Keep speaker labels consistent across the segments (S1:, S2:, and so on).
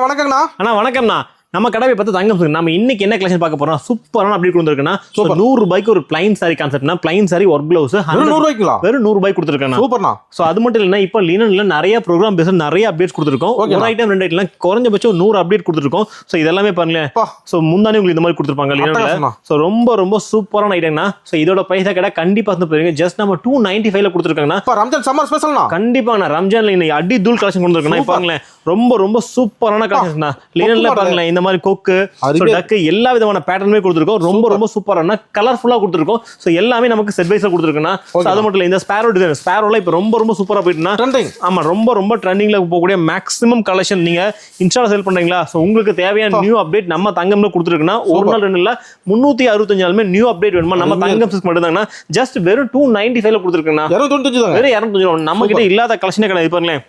S1: வணக்கங்கண்ணா.
S2: அண்ணா வணக்கம்ண்ணா. நம்ம கடவை பார்த்து தங்கம் நம்ம இன்னைக்கு என்ன கலெக்ஷன் பார்க்க போறோம்? சூப்பரான அப்படி கொடுத்துருக்கேன்னா 100 ரூபாய்க்கு ஒரு பிளைன் சாரி கான்செப்ட்னா பிளைன் சாரி ஒர்க் பிளவுஸ்
S1: 100 ரூபாய்க்குங்களா?
S2: வெறும் 100 ரூபாய்க்கு கொடுத்துருக்கேன்.
S1: சூப்பர்ண்ணா.
S2: சோ அது மட்டும் இல்லைன்னா இப்போ லினன்ல நிறைய ப்ரோக்ராம் பேஸ் நிறைய அப்டேட்ஸ் கொடுத்துருக்கோம். ஒரு ஐட்டம் 2 ஐட்டம் குறைஞ்சபட்சம் 100 அப்டேட் கொடுத்துருக்கோம். சோ இதெல்லாமே பாருங்களேன். சோ முந்தானே உங்களுக்கு இந்த மாதிரி கொடுத்துருப்பாங்க லினன்ல. சோ ரொம்ப ரொம்ப சூப்பரான ஐட்டம்னா. சோ இதோட பிரைஸ் கடை கண்டிப்பா வந்து போறீங்க. ஜஸ்ட் நம்ம 295 ல கொடுத்துருக்காங்கன்னா
S1: ரம்ஜான் சம்மர் ஸ்பெஷல்னா
S2: கண்டிப்பாண்ணா. ரம்ஜான்ல இன்னைக்கு அடி தூள் கலெக்ஷன் கொடுத்துருக்கேன். பாருங்களேன் ரொம்ப ரொம்ப சூப்பரான கலெக்ஷன்ஸ்னா. லினன்ல பாருங்களேன் இந்த மாதிரி கொக்கு டக்கு எல்லா விதமான பேட்டர்னுமே கொடுத்துருக்கோம். ரொம்ப ரொம்ப சூப்பரான கலர்ஃபுல்லா கொடுத்துருக்கோம். சோ எல்லாமே நமக்கு செட் வைஸா கொடுத்துருக்கோம்னா. அது மட்டும் இல்ல இந்த ஸ்பேரோ டிசைன் ஸ்பேரோல இப்போ ரொம்ப ரொம்ப சூப்பரா போயிட்டுனா ட்ரெண்டிங். ஆமா ரொம்ப ரொம்ப ட்ரெண்டிங்ல போகக்கூடிய மேக்ஸிமம் கலெக்ஷன் நீங்க இன்ஸ்டால சேல் பண்றீங்களா? சோ உங்களுக்கு தேவையான நியூ அப்டேட் நம்ம தங்கம்ல கொடுத்துருக்குன்னா ஒரு நாள் 2 இல்ல 365 நாளுமே நியூ அப்டேட் வேணுமா நம்ம தங்கம் சிஸ்டம் மட்டும் தாங்கன்னா ஜஸ்ட் வெறும் 295 ல கொடுத்துருக்குன்னா வெறும் 295 நம்ம கிட்ட இல்லாத கலெக்ஷனே கிடையாது. பாருங்களேன்.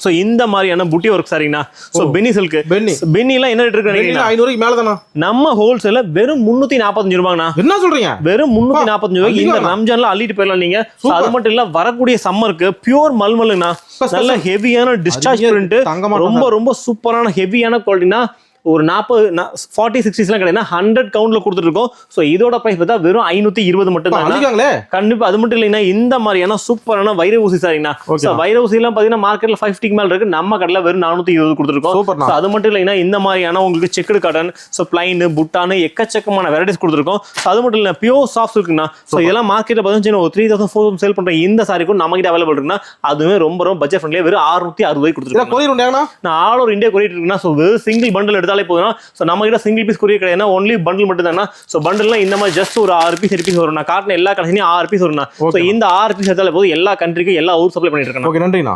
S2: சோ இந்த மாதிரியான புட்டி ஒர்க் சாரிங்கண்ணா. சோ பென்னி சில்க் பென்னி எல்லாம் என்ன ரேட் இருக்கு?
S1: 500 மேல தானா?
S2: நம்ம ஹோல்சேல்ல வெறும் 345 ரூபாய்ண்ணா.
S1: என்ன சொல்றீங்க?
S2: வெறும் 345 ரூபாய்க்கு இந்த ரம்ஜான்ல அள்ளிட்டு போயிடலாம் நீங்க. அது மட்டும் இல்ல வரக்கூடிய சம்மருக்கு பியூர் மல்மல்னா நல்ல ஹெவியான டிஸ்சார்ஜ் பிரிண்ட் ரொம்ப ரொம்ப சூப்பரான ஹெவியான குவாலிட்டினா ஒரு 40-60 கிடையாது 100 கவுண்ட்ல கொடுத்துருக்கோம். சோ இதோட பிரைஸ் பார்த்தா வெறும் 520 மட்டும் தான். கண்டிப்பா அது மட்டும் இல்லைன்னா இந்த மாதிரியான சூப்பரான வைர ஊசி சாரிங்கண்ணா. வைர ஊசி எல்லாம் பாத்தீங்கன்னா மார்க்கெட்ல 50 மேல இருக்கு. நம்ம கடையில வெறும் 420 கொடுத்துருக்கோம். அது மட்டும் இல்லைன்னா இந்த மாதிரியான உங்களுக்கு செக்குடு காட்டன் சோ பிளைன் புட்டானு எக்கச்சக்கமான வெரைட்டிஸ் கொடுத்துருக்கோம். அது மட்டும் இல்ல பியூர் சாஃப்ட் இருக்குண்ணா. சோ இதெல்லாம் மார்க்கெட்ல பாத்தீங்கன்னா ஒரு 3000-4000 சேல் பண்ற இந்த சாரிக்கும் நம்ம கிட்ட அவைலபிள் இருக்குன்னா அதுவே ரொம்ப ரொம்ப பட்ஜெட் ஃப்ரெண்ட்லியா வெறும் 660 கொடுத்துருக்கோம். நான் ஆல் ஓவர் இந்தியா கொரியர் இருக்குன்னா சோ வெறும் சிங்கிள் பண்டில் எடுத்தாலே போதும். சோ நம்ம கிட்ட சிங்கிள் பீஸ் கொரியர் கிடையாது. ஒன்லி பண்டில் மட்டும் தானா. சோ பண்டில்னா இந்த மாதிரி ஜஸ்ட் ஒரு 6 பீஸ் 8 பீஸ் வரும். நான் காட்டின எல்லா கலெக்ஷனையும் 6 பீஸ் வரும். சோ இந்த 6 பீஸ் எடுத்தாலே போதும் எல்லா கண்ட்ரிக்கும் எல்லா ஊர் சப்ளை பண்ணிட்டு இருக்கேன்.
S1: ஓகே நன்றிண்ணா.